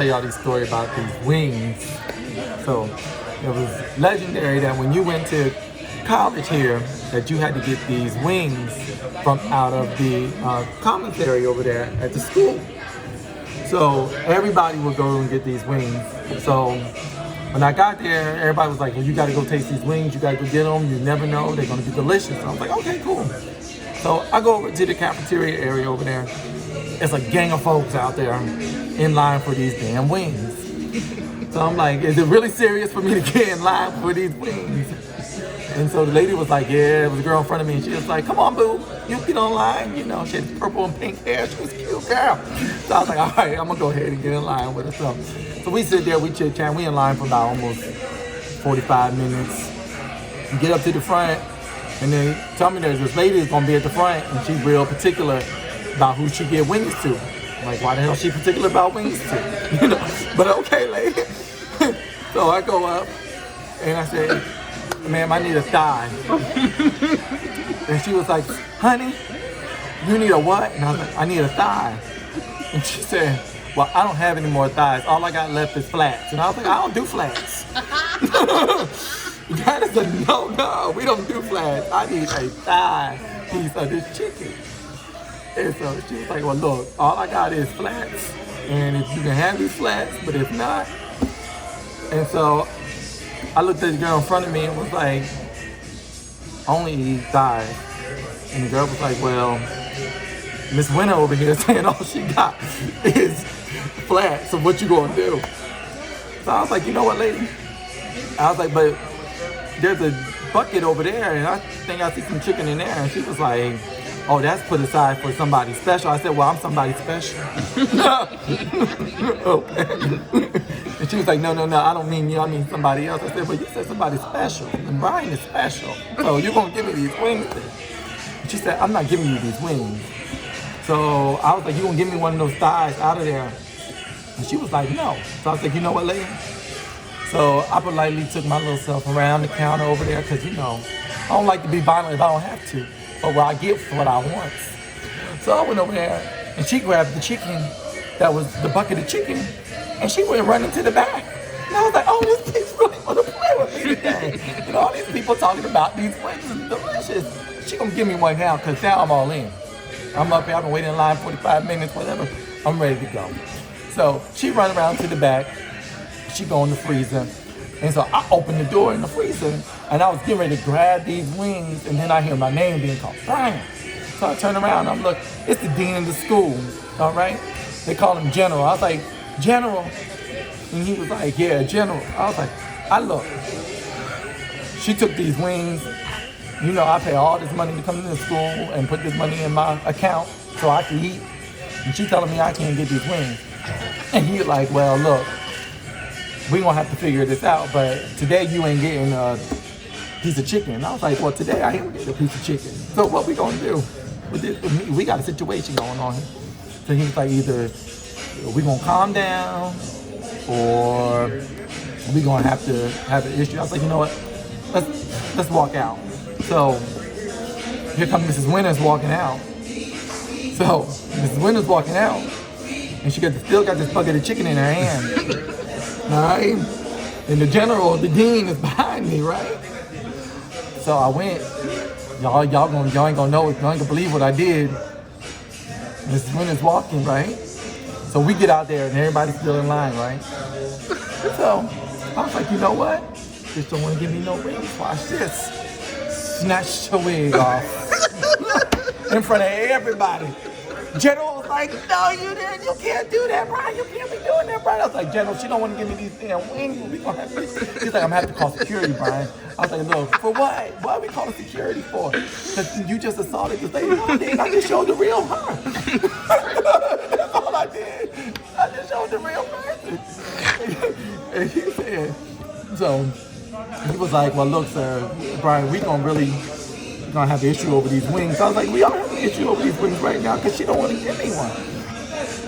tell y'all this story about these wings. So it was legendary that when you went to college here, that you had to get these wings from out of the commissary over there at the school. So everybody would go and get these wings. So when I got there, everybody was like, well, you got to go taste these wings. You got to go get them. You never know. They're going to be delicious. So I was like, okay, cool. So I go over to the cafeteria area over there. It's a gang of folks out there in line for these damn wings. So I'm like, is it really serious for me to get in line for these wings? And so the lady was like, yeah, it was a girl in front of me. And she was like, come on, boo, you get online. You know, she had purple and pink hair. She was a cute girl. So I was like, all right, I'm going to go ahead and get in line with her. So we sit there, we chit-chat. We in line for about almost 45 minutes. We get up to the front, and then tell me there's this lady that's going to be at the front, and she's real particular about who she get wings to. I'm like, why the hell is she particular about wings to? You know, but okay, lady. So I go up, and I said, ma'am, I need a thigh. And she was like, honey, you need a what? And I was like, I need a thigh. And she said, well, I don't have any more thighs. All I got left is flats. And I was like, I don't do flats. That is a no, we don't do flats. I need a thigh piece of this chicken. And so she was like, well, look, all I got is flats. And if you can have these flats, but if not. And so I looked at the girl in front of me and was like, only eat thighs. And the girl was like, well, Miss Winter over here saying all she got is flat, so what you gonna do? So I was like, you know what, lady? I was like, but there's a bucket over there, and I think I see some chicken in there. And she was like, oh, that's put aside for somebody special. I said, well, I'm somebody special. Okay. And she was like, no, I don't mean you, I mean somebody else. I said, but you said somebody special, and Brian is special. So you're gonna give me these wings then? And she said, I'm not giving you these wings. So I was like, you gonna give me one of those thighs out of there? And she was like, no. So I was like, you know what, lady? So I politely took my little self around the counter over there, because, you know, I don't like to be violent if I don't have to, but what I get for what I want. So I went over there, and she grabbed the chicken, that was the bucket of chicken, and she went running to the back. And I was like, oh, this bitch really want to play with me today. You know, all these people talking about these wings is delicious. She gonna give me one now, because now I'm all in. I'm up here, I've been waiting in line 45 minutes, whatever. I'm ready to go. So she run around to the back. She go in the freezer. And so I opened the door in the freezer, and I was getting ready to grab these wings, and then I hear my name being called, Brian. So I turn around, I'm like, it's the dean of the school, all right? They call him General. I was like, General? And he was like, yeah, General. I was like, I look. She took these wings. You know, I pay all this money to come to the school and put this money in my account so I can eat. And she telling me I can't get these wings. And he like, well, look, we gonna have to figure this out, but today you ain't getting a piece of chicken. And I was like, well, today I am getting a piece of chicken. So what we gonna do? We got a situation going on here. So he was like, either we gonna calm down or we gonna have to have an issue. I was like, you know what? Let's walk out. So here comes Mrs. Winters walking out. So Mrs. Winters walking out, and she still got this bucket of chicken in her hand. All right, and the general, the dean, is behind me, right? So I went. Y'all ain't gonna know it. Y'all ain't gonna believe what I did. Mrs. Winters walking, right? So we get out there, and everybody's still in line, right? So I was like, you know what? Just don't want to give me no wings. Watch this. Snatched her wig off in front of everybody. General was like, no, you can't do that, Brian. You can't be doing that, Brian. I was like, General, she don't want to give me these damn wings. We gonna have to. He's like, I'm gonna have to call security, Brian. I was like, look, for what? What are we calling security for? Because you just assaulted this lady. No, I didn't. I just showed the real her. That's all I did. I just showed the real person. And he said, so he was like, well, look, sir, Brian, we gonna have an issue over these wings. I was like, we all have an issue over these wings right now because she don't want to give me one.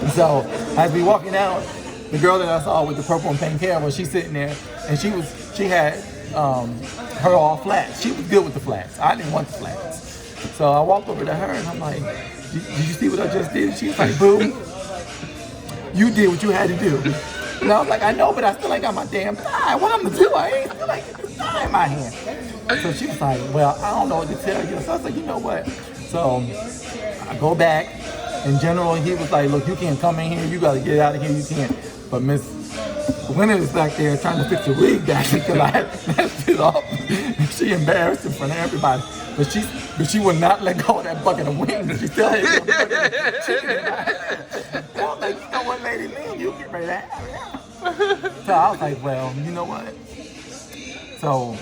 And so as we walking out, the girl that I saw with the purple and pink hair, she's sitting there, and she had her all flats. She was good with the flats. I didn't want the flats. So I walked over to her and I'm like, did you see what I just did? She was like, boo, you did what you had to do. And I was like, I know, but I still ain't got my damn thigh. What I'm gonna do? I ain't still ain't got the thigh in my hand. So she was like, well, I don't know what to tell you. So I was like, you know what? So I go back. In general, he was like, look, you can't come in here. You gotta get out of here. You can't. But Miss Winter is back there trying to fix the wig back because I had messed it up. She embarrassed in front of everybody. But she would not let go of that bucket of wings. She still had that bucket of chicken in her hand. And I was like, you know what, Lady Lynn, you get ready to have it. So I was like, well, you know what? So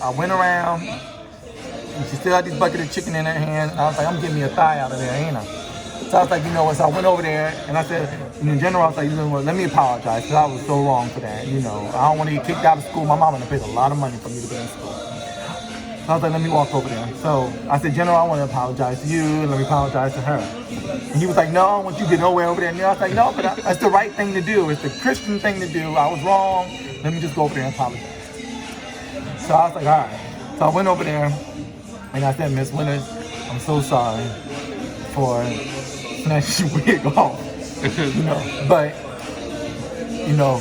I went around, and she still had this bucket of chicken in her hand. And I was like, I'm getting me a thigh out of there, ain't I? So I was like, you know what? So I went over there, and I said, in general, I was like, you know what? Let me apologize, because I was so wrong for that. You know, I don't want to get kicked out of school. My mom would have paid a lot of money for me to be in school. So I was like, let me walk over there. So I said, General, I want to apologize to you, and let me apologize to her. And he was like, no, I want you to get nowhere over there. And I was like, no, but that's the right thing to do. It's the Christian thing to do. I was wrong. Let me just go over there and apologize. So I was like, all right. So I went over there, and I said, Miss Winters, I'm so sorry for snatching your wig off. You know, but, you know,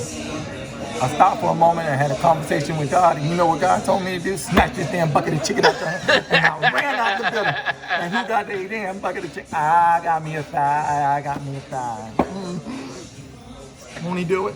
I stopped for a moment and had a conversation with God, and you know what God told me to do? Snatch this damn bucket of chicken out there. And I ran out the building. And who got the damn bucket of chicken? I got me a thigh. I got me a thigh. Won't he do it?